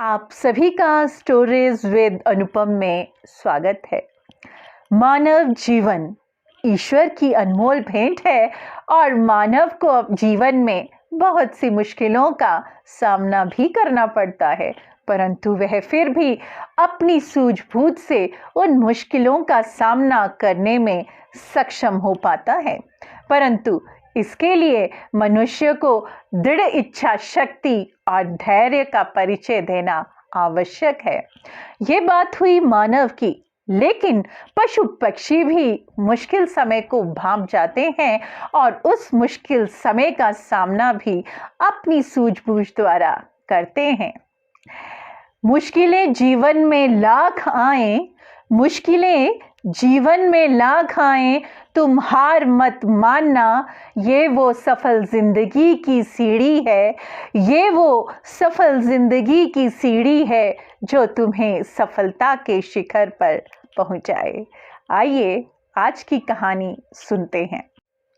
आप सभी का स्टोरीज विद अनुपम में स्वागत है। मानव जीवन ईश्वर की अनमोल भेंट है और मानव को अब जीवन में बहुत सी मुश्किलों का सामना भी करना पड़ता है, परंतु वह फिर भी अपनी सूझबूझ से उन मुश्किलों का सामना करने में सक्षम हो पाता है। परंतु इसके लिए मनुष्य को दृढ़ इच्छा शक्ति और धैर्य का परिचय देना आवश्यक है। ये बात हुई मानव की, लेकिन पशु पक्षी भी मुश्किल समय को भांप जाते हैं और उस मुश्किल समय का सामना भी अपनी सूझबूझ द्वारा करते हैं। मुश्किलें जीवन में लाख आए, मुश्किलें जीवन में लाख आए, तुम हार मत मानना, ये वो सफल जिंदगी की सीढ़ी है, ये वो सफल जिंदगी की सीढ़ी है जो तुम्हें सफलता के शिखर पर पहुंचाए। आइए आज की कहानी सुनते हैं।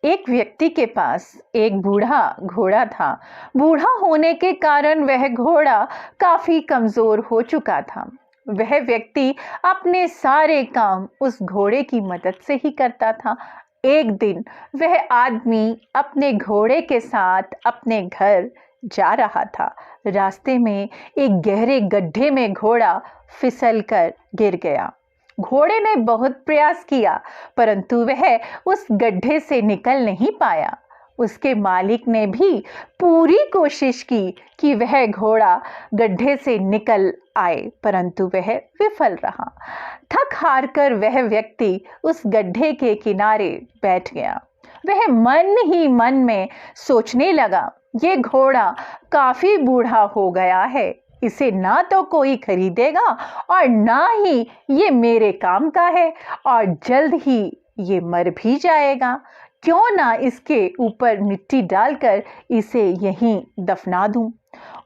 एक व्यक्ति के पास एक बूढ़ा घोड़ा था। बूढ़ा होने के कारण वह घोड़ा काफी कमजोर हो चुका था। वह व्यक्ति अपने सारे काम उस घोड़े की मदद से ही करता था। एक दिन वह आदमी अपने घोड़े के साथ अपने घर जा रहा था। रास्ते में एक गहरे गड्ढे में घोड़ा फिसलकर गिर गया। घोड़े ने बहुत प्रयास किया, परंतु वह उस गड्ढे से निकल नहीं पाया। उसके मालिक ने भी पूरी कोशिश की कि वह घोड़ा गड्ढे से निकल आए, परंतु वह विफल रहा। थक हार कर वह व्यक्ति उस गड्ढे के किनारे बैठ गया। वह मन ही मन में सोचने लगा, ये घोड़ा काफी बूढ़ा हो गया है, इसे ना तो कोई खरीदेगा और ना ही ये मेरे काम का है और जल्द ही ये मर भी जाएगा। क्यों ना इसके ऊपर मिट्टी डालकर इसे यहीं दफना दूं।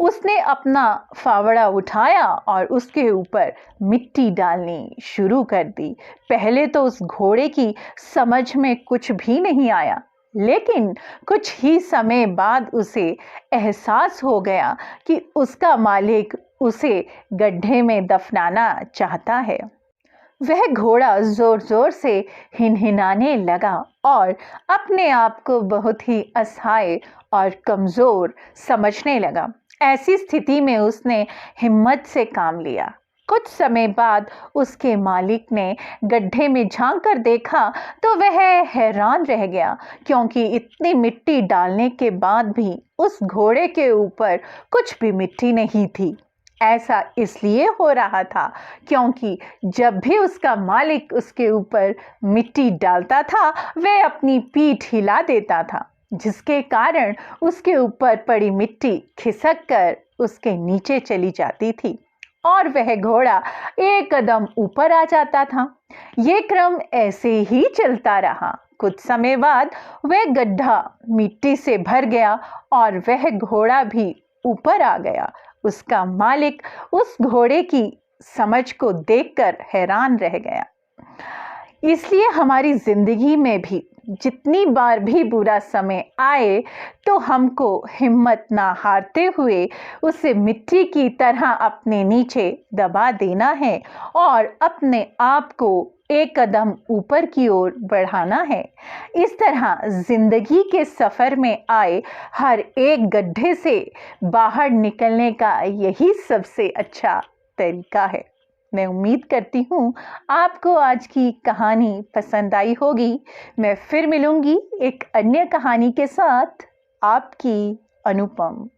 उसने अपना फावड़ा उठाया और उसके ऊपर मिट्टी डालनी शुरू कर दी। पहले तो उस घोड़े की समझ में कुछ भी नहीं आया, लेकिन कुछ ही समय बाद उसे एहसास हो गया कि उसका मालिक उसे गड्ढे में दफनाना चाहता है। वह घोड़ा जोर जोर से हिनहिनाने लगा और अपने आप को बहुत ही असहाय और कमजोर समझने लगा। ऐसी स्थिति में उसने हिम्मत से काम लिया। कुछ समय बाद उसके मालिक ने गड्ढे में झांक कर देखा तो वह हैरान रह गया, क्योंकि इतनी मिट्टी डालने के बाद भी उस घोड़े के ऊपर कुछ भी मिट्टी नहीं थी। ऐसा इसलिए हो रहा था क्योंकि जब भी उसका मालिक उसके ऊपर मिट्टी डालता था, वह अपनी पीठ हिला देता था, जिसके कारण उसके ऊपर पड़ी मिट्टी खिसक कर उसके नीचे चली जाती थी और वह घोड़ा एक कदम ऊपर आ जाता था। ये क्रम ऐसे ही चलता रहा। कुछ समय बाद वह गड्ढा मिट्टी से भर गया और वह घोड़ा भी ऊपर आ गया। उसका मालिक उस घोड़े की समझ को देखकर हैरान रह गया। इसलिए हमारी जिंदगी में भी जितनी बार भी बुरा समय आए तो हमको हिम्मत ना हारते हुए उसे मिट्टी की तरह अपने नीचे दबा देना है और अपने आप को एक कदम ऊपर की ओर बढ़ाना है। इस तरह जिंदगी के सफर में आए हर एक गड्ढे से बाहर निकलने का यही सबसे अच्छा तरीका है। मैं उम्मीद करती हूँ आपको आज की कहानी पसंद आई होगी। मैं फिर मिलूंगी एक अन्य कहानी के साथ। आपकी अनुपम।